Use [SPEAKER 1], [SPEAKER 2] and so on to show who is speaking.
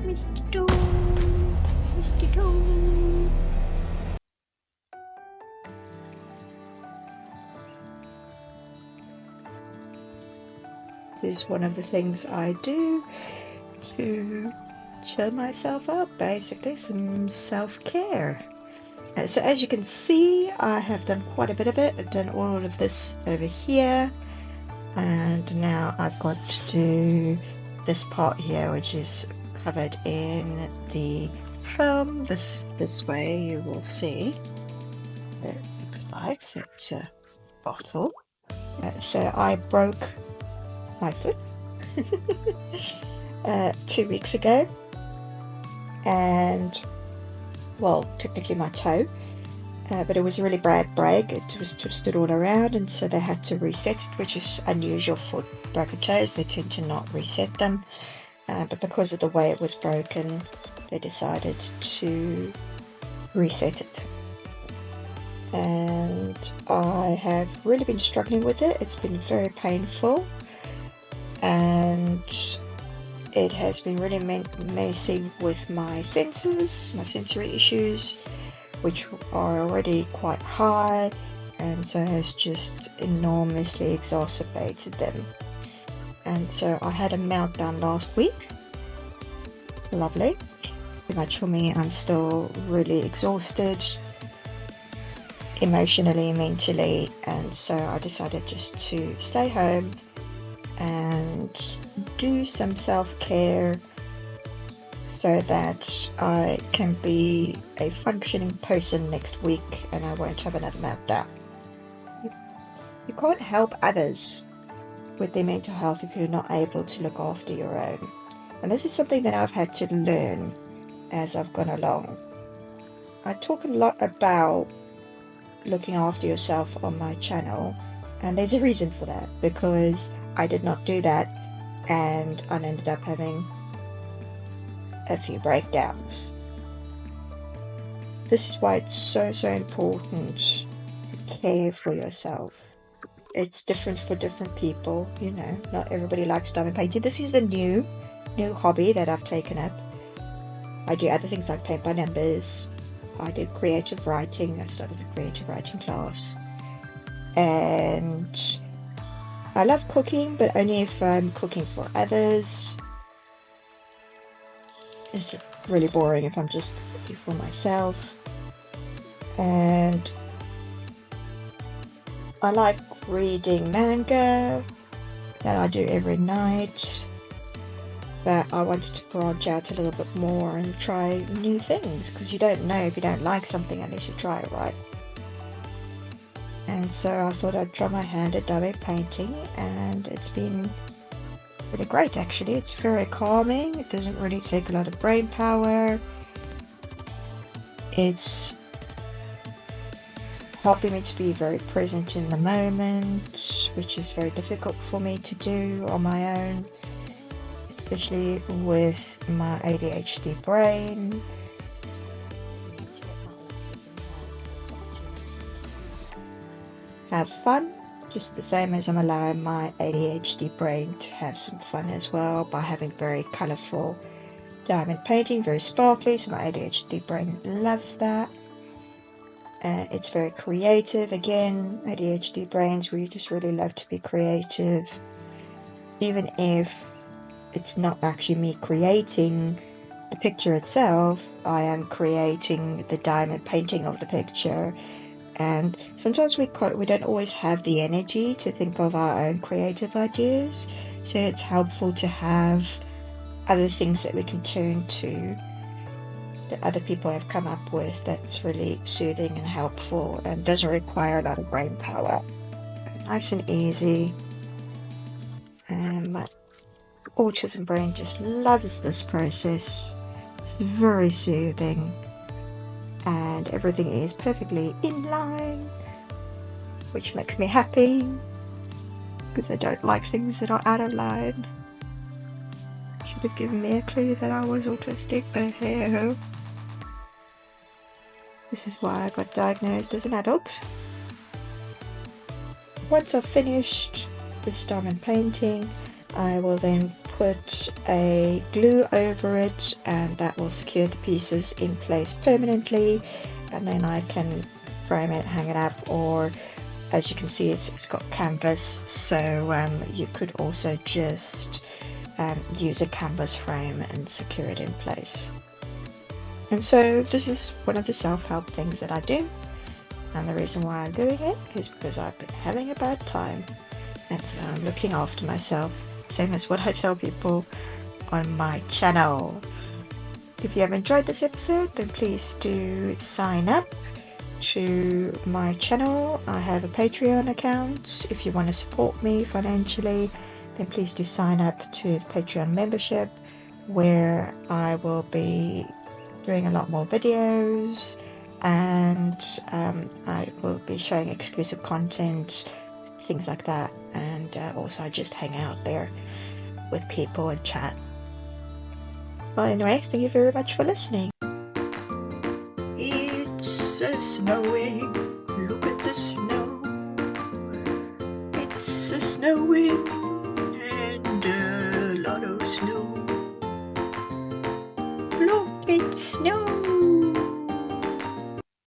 [SPEAKER 1] Mr. Dog, Mr. Dog. This is one of the things I do to chill myself up, basically some self-care. So as you can see, I have done quite a bit of it. I've done all of this over here, and now I've got to do this part here, which is covered in the film. This way you will see what it looks like. So it's a bottle. So I broke my foot 2 weeks ago, and well, technically my toe, but it was a really bad break. It was twisted all around, and so they had to reset it, which is unusual for broken toes. They tend to not reset them, but because of the way it was broken, they decided to reset it. And I have really been struggling with it. It's been very painful, and it has been really messing with my senses, my sensory issues, which are already quite high, and so has just enormously exacerbated them. And so I had a meltdown last week. Lovely. Too much for me. I'm still really exhausted, emotionally, mentally, and so I decided just to stay home and do some self-care so that I can be a functioning person next week and I won't have another meltdown. You can't help others with their mental health if you're not able to look after your own. And this is something that I've had to learn as I've gone along. I talk a lot about looking after yourself on my channel, and there's a reason for that, because I did not do that, and I ended up having a few breakdowns. This is why it's so important to care for yourself. It's different for different people, you know, not everybody likes diamond painting. This is a new hobby that I've taken up. I do other things like paint by numbers. I did creative writing. I started a creative writing class, and I love cooking, but only if I'm cooking for others. It's really boring if I'm just cooking for myself. And I like reading manga that I do every night, but I wanted to branch out a little bit more and try new things, because you don't know if you don't like something unless you try it, right? And so I thought I'd try my hand at diamond painting, and it's been really great actually. It's very calming. It doesn't really take a lot of brain power. It's helping me to be very present in the moment, which is very difficult for me to do on my own, especially with my ADHD brain. Have fun, just the same as I'm allowing my ADHD brain to have some fun as well by having very colourful diamond painting, very sparkly, so my ADHD brain loves that. It's very creative. Again, ADHD brains, we just really love to be creative, even if it's not actually me creating the picture itself. I am creating the diamond painting of the picture. And sometimes we don't always have the energy to think of our own creative ideas, so it's helpful to have other things that we can turn to, that other people have come up with, that's really soothing and helpful and doesn't require a lot of brain power. Nice and easy. And my autism brain just loves this process. It's very soothing, and everything is perfectly in line, which makes me happy, because I don't like things that are out of line. Should have given me a clue that I was autistic, but hey-ho. This is why I got diagnosed as an adult. Once I've finished this diamond painting, I will then put a glue over it, and that will secure the pieces in place permanently, and then I can frame it, hang it up, or as you can see it's got canvas, so you could also just use a canvas frame and secure it in place. And so this is one of the self-help things that I do, and the reason why I'm doing it is because I've been having a bad time, and so I'm looking after myself, same as what I tell people on my channel. If you have enjoyed this episode, then please do sign up to my channel. I have a Patreon account. If you want to support me financially, then please do sign up to the Patreon membership, where I will be doing a lot more videos, and I will be showing exclusive content, things like that, and also I just hang out there with people and chat. Well, anyway, thank you very much for listening. It's snowing, look at the snow. It's snowing and a lot of snow. Look, it's snowing.